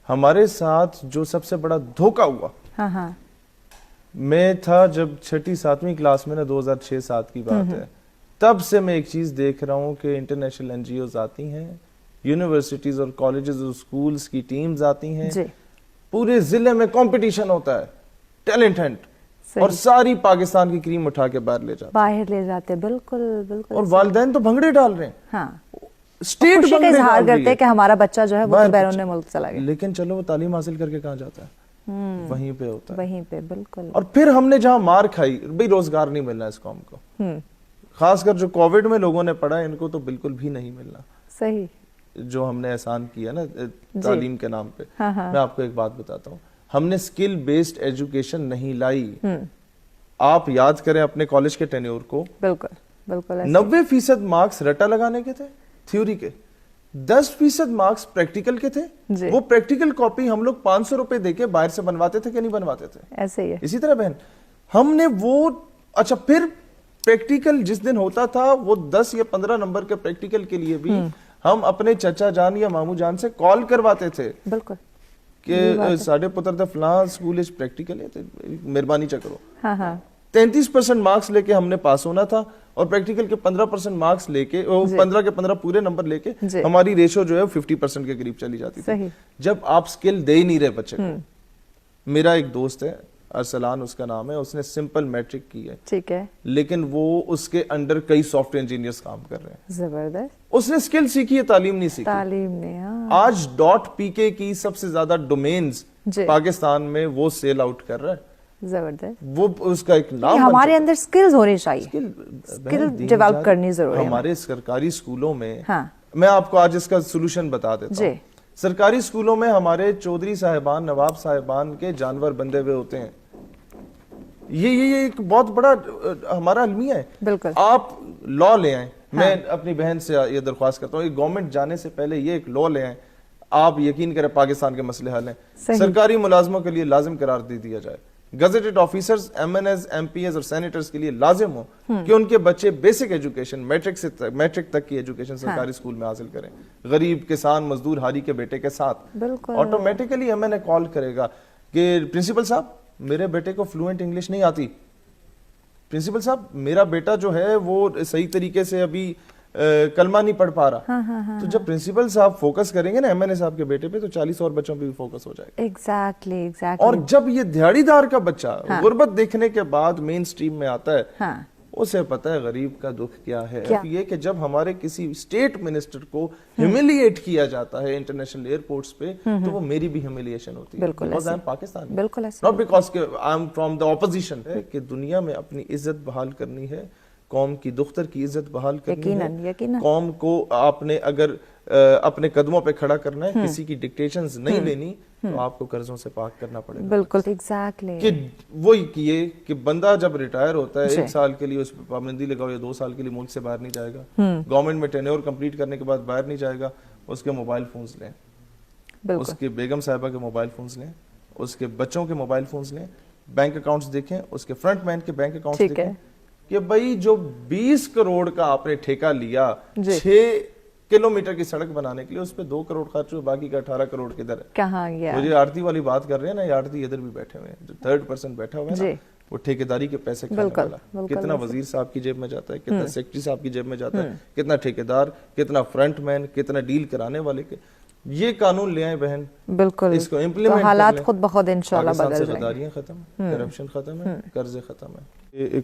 ہمارے ساتھ جو سب سے بڑا دھوکہ ہوا، ہاں ہاں، میں تھا جب 6ٹھی 7ویں کلاس میں نا، 2006-7 کی بات ہے، تب سے میں ایک چیز دیکھ رہا ہوں کہ انٹرنیشنل این جی اوز آتی ہیں، یونیورسٹیز اور کالجز اور اسکولز کی ٹیمز آتی ہیں، پورے ضلع میں کمپٹیشن ہوتا ہے ٹیلنٹ ہنٹ، اور ساری پاکستان کی کریم اٹھا کے باہر لے جاتے، بالکل بالکل، اور والدین تو بھنگڑے ڈال رہے ہیں، ہاں، اسٹیٹ خوشی کا اظہار کرتے ہیں کہ ہمارا بچہ جو ہے وہ بیرون ملک چلا گیا، لیکن چلو وہ تعلیم حاصل کر کے کہاں جاتا ہے؟ وہیں پہ ہوتا ہے، وہیں پہ، بالکل. اور پھر ہم نے جہاں مار کھائی، بھئی روزگار نہیں ملنا اس قوم کو، خاص کر جو کووڈ میں لوگوں نے پڑھا ان کو تو بالکل بھی نہیں ملنا. صحیح، جو ہم نے احسان کیا نا تعلیم کے نام پہ. میں آپ کو ایک بات بتاتا ہوں، ہم نے سکل بیسڈ ایجوکیشن نہیں لائی. آپ یاد کریں اپنے کالج کے ٹینیور کو، بالکل بالکل 90% مارکس رٹا لگانے کے تھے تھیوری کے، 10% مارکس پریکٹیکل کے تھے. وہ پریکٹیکل کاپی ہم لوگ 500 روپے دے کے باہر سے بنواتے تھے کہ نہیں بنواتے تھے؟ ایسے ہی ہے. اسی طرح بہن ہم نے وہ، اچھا پھر پریکٹیکل جس دن ہوتا تھا وہ 10 یا 15 نمبر کے پریکٹیکل کے لیے بھی ہم اپنے چچا جان یا مامو جان سے کال کرواتے تھے، بالکل، کہ ساڑھے پتر دا فلاں سکول اچ پریکٹیکل ہے، مہربانی چا کرو. ہاں ہاں، 33% مارکس لے کے ہم نے پاس ہونا تھا، اور پریکٹیکل کے 15% مارکس لے کے، 15 کے 15 پورے نمبر لے کے ہماری ریشو جو ہے 50% کے قریب چلی جاتی تھی. جب آپ سکل دے ہی نہیں رہے بچے کو. میرا ایک دوست ہے ارسلان اس کا نام ہے، اس نے سمپل میٹرک کی ہے، ٹھیک ہے، لیکن وہ اس کے انڈر کئی سافٹ ویئر انجینئرز کام کر رہے ہیں. زبردست. اس نے سکل سیکھی ہے، تعلیم نہیں سیکھی. تعلیم نے آج ڈاٹ پی کے کی سب سے زیادہ ڈومینز پاکستان میں وہ سیل آؤٹ کر رہا ہے. زبردست. وہ اس کا ایک نام، ہمارے اندر سکلز ہونی چاہیے، سکل ڈیولپ کرنی ضروری ہے. ہمارے سرکاری اسکولوں میں، میں آپ کو آج اس کا سولوشن بتا دیتا ہوں. سرکاری اسکولوں میں ہمارے چودھری صاحبان، نواب صاحبان کے جانور بندے ہوئے ہوتے ہیں. یہ ایک بہت بڑا ہمارا المیہ ہے. بالکل. آپ لا لے آئیں. میں اپنی بہن سے یہ درخواست کرتا ہوں، گورنمنٹ جانے سے پہلے یہ ایک لا لے آئیں. آپ یقین کریں پاکستان کے مسئلے حل ہیں. سرکاری ملازموں کے لیے لازم قرار دے دیا جائے، gazetted officers, M N As, M P As اور سینیٹرز کے لیے لازم ہو کہ ان کے بچے بیسک ایجوکیشن، میٹرک تک کی ایجوکیشن سرکاری اسکول میں حاصل کریں. غریب کسان مزدور ہاری کے بیٹے کے ساتھ آٹومیٹیکلی ایم این اے کال کرے گا کہ پرنسپل صاحب میرے بیٹے کو فلوئنٹ انگلش نہیں آتی، پرنسپل صاحب میرا بیٹا جو ہے وہ صحیح طریقے سے ابھی کلمہ نہیں پڑھ پا رہا. تو جب پرنسپل صاحب فوکس کریں گے نا ایم این اے صاحب کے بیٹے پہ، تو 40 اور بچوں پہ بھی فوکس ہو جائے گا. ایگزیکٹلی. اور جب یہ دیہڑی دار کا بچہ غربت دیکھنے کے بعد مین سٹریم میں آتا ہے، اسے پتا ہے غریب کا دکھ کیا ہے. یہ کہ جب ہمارے کسی اسٹیٹ منسٹر کو ہیوملیٹ کیا جاتا ہے انٹرنیشنل ایئرپورٹس پہ، تو وہ میری بھی ہیوملیشن ہوتی ہے، because I am Pakistani, not because کہ I am from the opposition. کہ دنیا میں اپنی عزت بحال کرنی ہے، قوم کی دختر کی عزت بحال کرنی ہے، قوم کو آپ نے اگر اپنے قدموں پہ کھڑا کرنا ہے، کسی کی ڈکٹیشنز نہیں لینی، تو آپ کو قرضوں سے پاک کرنا پڑے گا. بالکل ایگزیکٹلی. کہ وہی کیے کہ بندہ جب ریٹائر ہوتا ہے 1 سال کے لیے اس پہ پابندی لگاؤ یا 2 سال کے لیے ملک سے باہر نہیں جائے گا. گورنمنٹ میں ٹینیور کمپلیٹ کرنے کے بعد باہر نہیں جائے گا. اس کے موبائل فونز لیں، اس کی بیگم صاحبہ کے موبائل فونز لیں، اس کے بچوں کے موبائل فونز لیں، بینک اکاؤنٹس دیکھیں، اس کے فرنٹ مین کے بینک اکاؤنٹس دیکھیں کہ بھائی جو 20 کروڑ کا آپ نے ٹھیکہ لیا 6 کلومیٹر کی سڑک بنانے کے لیے، اس پہ 2 کروڑ خرچ ہوئے، باقی کا 18 کروڑ کدھر ہے؟ کہاں گیا؟ وہ جو آرتی والی بات کر رہے ہیں نا، یہ آرتی ادھر بھی بیٹھے ہوئے ہیں، جو 3rd بیٹھا ہوا ہے نا، وہ ٹھیکیداری کے پیسے کھانے والا. کتنا وزیر صاحب کی جیب میں جاتا ہے، کتنا سیکرٹری صاحب کی جیب میں جاتا ہے، کتنا ٹھیکیدار، کتنا فرنٹ مین، کتنا ڈیل کرانے والے کے. یہ قانون لے آئیں بہن، بالکل اس کو امپلیمنٹ، حالات خود بخود انشاءاللہ بدل جائیں گے. غداریاں ختم ہیں، کرپشن ختم ہے، قرضے ختم ہیں.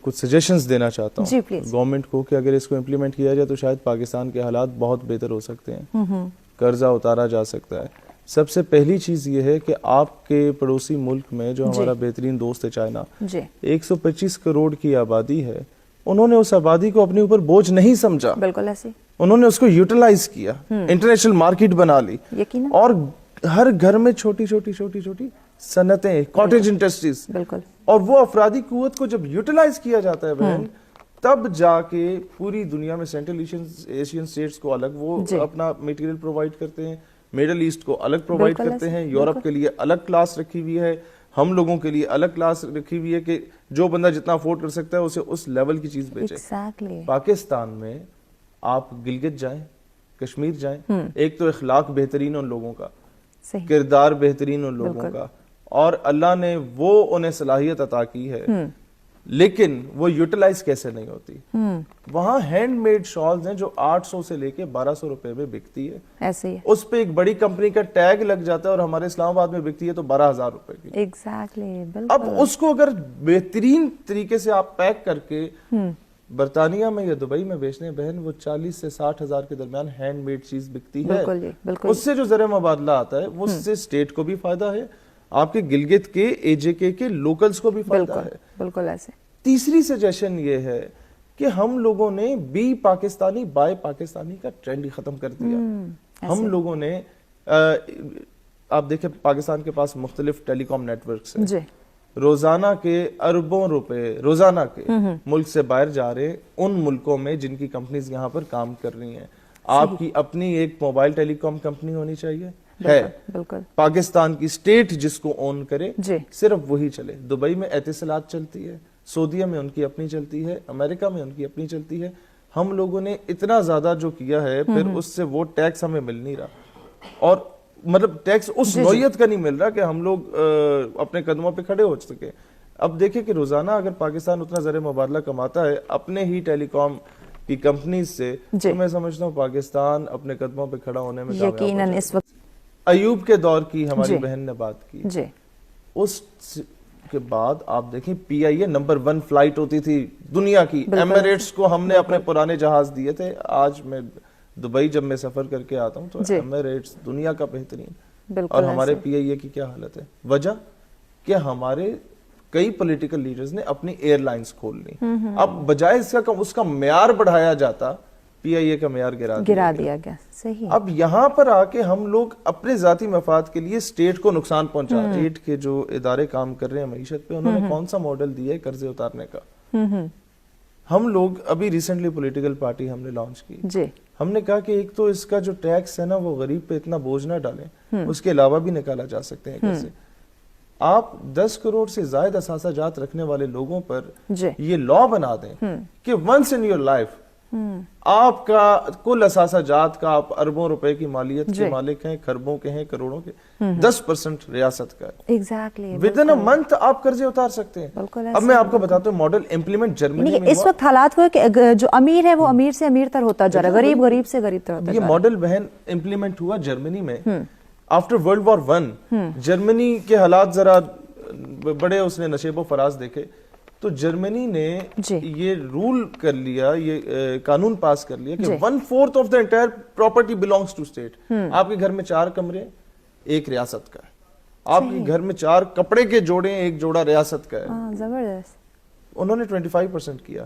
کچھ سجیشنز دینا چاہتا ہوں گورنمنٹ کو کہ اگر اس کو امپلیمنٹ کیا جائے تو شاید پاکستان کے حالات بہت بہتر ہو سکتے ہیں، قرضہ اتارا جا سکتا ہے. سب سے پہلی چیز یہ ہے کہ آپ کے پڑوسی ملک میں جو ہمارا بہترین دوست ہے چائنا، 125 کروڑ کی آبادی ہے، انہوں نے اس آبادی کو اپنے اوپر بوجھ نہیں سمجھا، بالکل ایسے انہوں نے اس کو یوٹیلائز کیا، انٹرنیشنل مارکیٹ بنا لی، اور ہر گھر میں چھوٹی چھوٹی صنعتیں، کاٹیج انڈسٹریز، اور وہ افرادی قوت کو جب یوٹیلائز کیا جاتا ہے بہن، تب جا کے پوری دنیا میں سینٹرل ایشین اسٹیٹس کو الگ وہ اپنا میٹیریل پرووائڈ کرتے ہیں، میڈل ایسٹ کو الگ پرووائڈ کرتے ہیں، یورپ کے لیے الگ کلاس رکھی ہوئی ہے، ہم لوگوں کے لیے الگ کلاس رکھی ہوئی ہے کہ جو بندہ جتنا افورڈ کر سکتا ہے اسے اس لیول کی چیز بیچے. پاکستان میں آپ گلگت جائیں، کشمیر جائیں، ایک تو اخلاق بہترین ان لوگوں کا، کردار بہترین ان لوگوں کا, اور اللہ نے وہ انہیں صلاحیت عطا کی ہے, لیکن وہ یوٹیلائز کیسے نہیں ہوتی. وہاں ہینڈ میڈ شالز ہیں جو 800 سے لے کے 1200 روپے میں بکتی ہے, ایسے ہی اس پہ ایک بڑی کمپنی کا ٹیگ لگ جاتا ہے, اور ہمارے اسلام آباد میں بکتی ہے تو 12,000 روپے کی. ایگزیکٹلی. اب اس کو اگر بہترین طریقے سے آپ پیک کر کے برطانیہ میں یا دبئی میں بیچنے بہن, وہ 40 سے 60,000 کے درمیان ہینڈ میڈ چیز بکتی ہے. اس سے جو زر مبادلہ آتا ہے وہ اس سے اسٹیٹ کو بھی فائدہ ہے, آپ کے گلگت کے اے جے کے لوکلز کو بھی فائدہ ہے. بالکل ایسے. تیسری سجیشن یہ ہے کہ ہم لوگوں نے بی پاکستانی بائی پاکستانی کا ٹرینڈ ہی ختم کر دیا. ہم لوگوں نے آپ دیکھیں پاکستان کے پاس مختلف ٹیلی کام نیٹ ورکس ہیں, روزانہ کے اربوں روپے روزانہ کے ملک سے باہر جا رہے ان ملکوں میں جن کی کمپنیز یہاں پر کام کر رہی ہیں. آپ کی اپنی ایک موبائل ٹیلی کام کمپنی ہونی چاہیے, ہے پاکستان کی اسٹیٹ جس کو اون کرے صرف وہی چلے. دبئی میں اتصالات چلتی ہے, سعودیہ میں ان کی اپنی چلتی ہے, امریکہ میں ان کی اپنی چلتی ہے. ہم لوگوں نے اتنا زیادہ جو کیا ہے, پھر اس سے وہ ٹیکس ہمیں مل نہیں رہا, اور مطلب ٹیکس اس نوعیت کا نہیں مل رہا کہ ہم لوگ اپنے قدموں پہ کھڑے ہو سکے. اب دیکھیں کہ روزانہ اگر پاکستان اتنا زر مبادلہ کماتا ہے اپنے ہی ٹیلی کام کی کمپنیز سے, تو میں سمجھتا ہوں پاکستان اپنے قدموں پہ کھڑا ہونے میں یقیناً. اس وقت ایوب کے دور کی ہماری بہن نے بات کی, اس کے بعد آپ دیکھیں پی آئی اے نمبر 1 فلائٹ ہوتی تھی دنیا کی. ایمریٹس کو ہم نے اپنے پرانے جہاز دیے تھے. آج میں دبئی جب میں سفر کر کے آتا ہوں تو ایمریٹس دنیا کا بہترین, اور ہمارے پی آئی اے کی کیا حالت ہے. وجہ کہ ہمارے کئی پولیٹیکل لیڈرز نے اپنی ایئر لائنز کھول لی. اب بجائے اس کا معیار بڑھایا جاتا, پی آئی اے کا معیار گرا دیا گیا. صحیح. اب یہاں پر آ کے ہم لوگ اپنے ذاتی مفاد کے لیے اسٹیٹ کو نقصان پہنچا. اسٹیٹ کے جو ادارے کام کر رہے ہیں معیشت پہ, انہوں نے کون سا ماڈل دیا ہے قرضے اتارنے کا. ہم لوگ ابھی ریسنٹلی پولیٹیکل پارٹی ہم نے لانچ کی. ہم نے کہا کہ ایک تو اس کا جو ٹیکس ہے نا وہ غریب پہ اتنا بوجھ نہ ڈالیں, اس کے علاوہ بھی نکالا جا سکتے ہیں کیسے. آپ 10 کروڑ سے زائد اثاثہ جات رکھنے والے لوگوں پر یہ لا بنا دیں کہ ونس ان یور لائف آپ کا کل اثاثہ جات کا آپ اربوں روپے کی مالیت کے مالک ہیں, خربوں کے ہیں, کروڑوں کے, 10% ریاست کا ہے. ودن اے منتھ آپ قرضے اتار سکتے ہیں. اب میں آپ کو بتاتا ہوں ماڈل امپلیمنٹ جرمنی میں اس وقت حالات وہ کہ جو امیر ہے وہ امیر سے امیر تر ہوتا جا رہا ہے, غریب غریب سے غریب تر ہوتا جا رہا ہے. یہ ماڈل بہن امپلیمنٹ ہوا جرمنی میں آفٹر ورلڈ وار 1. جرمنی کے حالات ذرا بڑے اس نے نشیب و فراز دیکھے, تو جرمنی نے یہ رول کر لیا, یہ قانون پاس کر لیا کہ 1/4 of the entire property belongs to state. آپ کے گھر میں 4 کمرے, 1 ریاست کا ہے. آپ کے گھر میں 4 کپڑے کے جوڑے, 1 جوڑا ریاست کا ہے. زبردست. انہوں نے 25% کیا,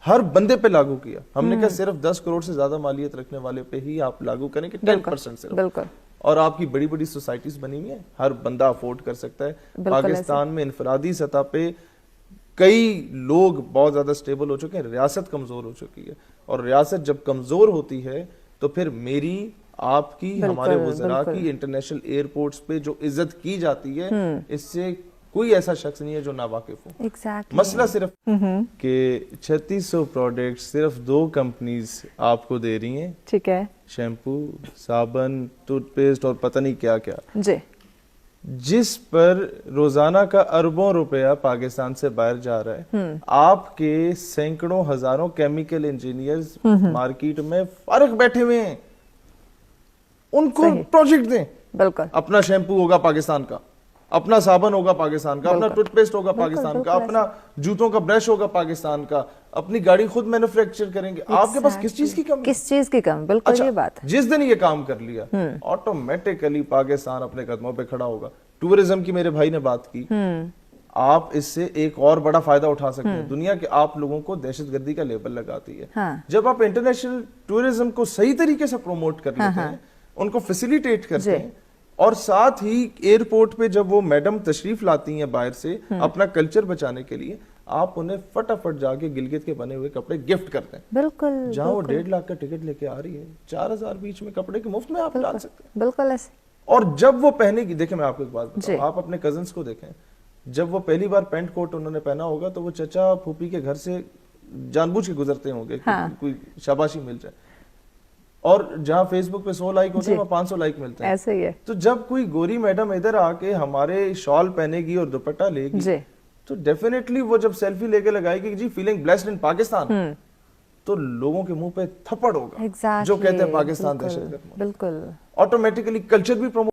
ہر بندے پہ لاگو کیا. ہم نے کہا صرف 10 کروڑ سے زیادہ مالیت رکھنے والے پہ ہی آپ لاگو کریں کہ 10% صرف. بالکل. اور آپ کی بڑی بڑی سوسائٹیز بنی ہوئی ہیں, ہر بندہ افورڈ کر سکتا ہے. پاکستان میں انفرادی سطح پہ کئی لوگ بہت زیادہ سٹیبل ہو چکے ہیں, ریاست کمزور ہو چکی ہے, اور ریاست جب کمزور ہوتی ہے تو پھر میری آپ کی ہمارے وزراء کی انٹرنیشنل ایئرپورٹس پہ جو عزت کی جاتی ہے, اس سے کوئی ایسا شخص نہیں ہے جو ناواقف ہو. مسئلہ صرف کہ 3600 پروڈکٹ صرف 2 کمپنیز آپ کو دے رہی ہیں. ٹھیک ہے. شیمپو, صابن, ٹوتھ پیسٹ اور پتہ نہیں کیا کیا, جس پر روزانہ کا اربوں روپیہ پاکستان سے باہر جا رہا ہے. آپ کے سینکڑوں ہزاروں کیمیکل انجینئرز مارکیٹ میں فارغ بیٹھے ہوئے ہیں, ان کو پروجیکٹ دیں. بالکل. اپنا شیمپو ہوگا پاکستان کا, اپنا صابن ہوگا پاکستان کا, اپنا ٹوتھ پیسٹ ہوگا پاکستان کا, اپنا جوتوں کا برش ہوگا پاکستان کا, اپنی گاڑی خود مینوفیکچر کریں گے. آپ کے پاس کس چیز کی کمی, کس چیز کی کمی. بالکل یہ بات. جس دن یہ کام کر لیا آٹومیٹیکلی پاکستان اپنے قدموں پہ کھڑا ہوگا. ٹورزم کی میرے بھائی نے بات کی, آپ اس سے ایک اور بڑا فائدہ اٹھا سکتے ہیں. دنیا کے آپ لوگوں کو دہشت گردی کا لیبل لگاتی ہے. جب آپ انٹرنیشنل ٹورزم کو صحیح طریقے سے پروموٹ کر لیتے ہیں, ان کو فیسیلیٹیٹ کرتے ہیں, اور ساتھ ہی ایئرپورٹ پہ جب وہ میڈم تشریف لاتی ہیں باہر سے اپنا کلچر بچانے کے لیے, آپ انہیں فٹافٹ جا کے گلگت کے بنے ہوئے کپڑے گفٹ کرتے ہیں. بالکل. جہاں وہ 1.5 لاکھ کا ٹکٹ لے کے آ رہی ہے, 4000 بیچ میں کپڑے کے مفت میں آپ ڈال سکتے ہیں. بالکل ایسے. اور جب وہ پہنے گی, دیکھیں میں آپ کو ایک بات بتاؤں, آپ اپنے کزنس کو دیکھیں, جب وہ پہلی بار پینٹ کوٹ انہوں نے پہنا ہوگا تو وہ چچا پھوپھی کے گھر سے جان بوجھ کے گزرتے ہوں گے, کوئی شاباشی مل جائے. اور جہاں فیس بک پہ 100 لائک ہوتے ہیں وہاں 500 لائک ملتے ہیں. ایسے ہی ہے. تو جب کوئی گوری میڈم ادھر آ کے ہمارے شال پہنے گی اور دوپٹہ لے گی تو ڈیفینیٹلی وہ جب سیلفی لے کے لگائے گی جی فیلنگ بلیسڈ ان پاکستان, تو لوگوں کے منہ پہ تھپڑ ہوگا جو کہتے ہیں پاکستان دہشت گرد. بالکل آٹومیٹیکلی کلچر بھی پروموٹ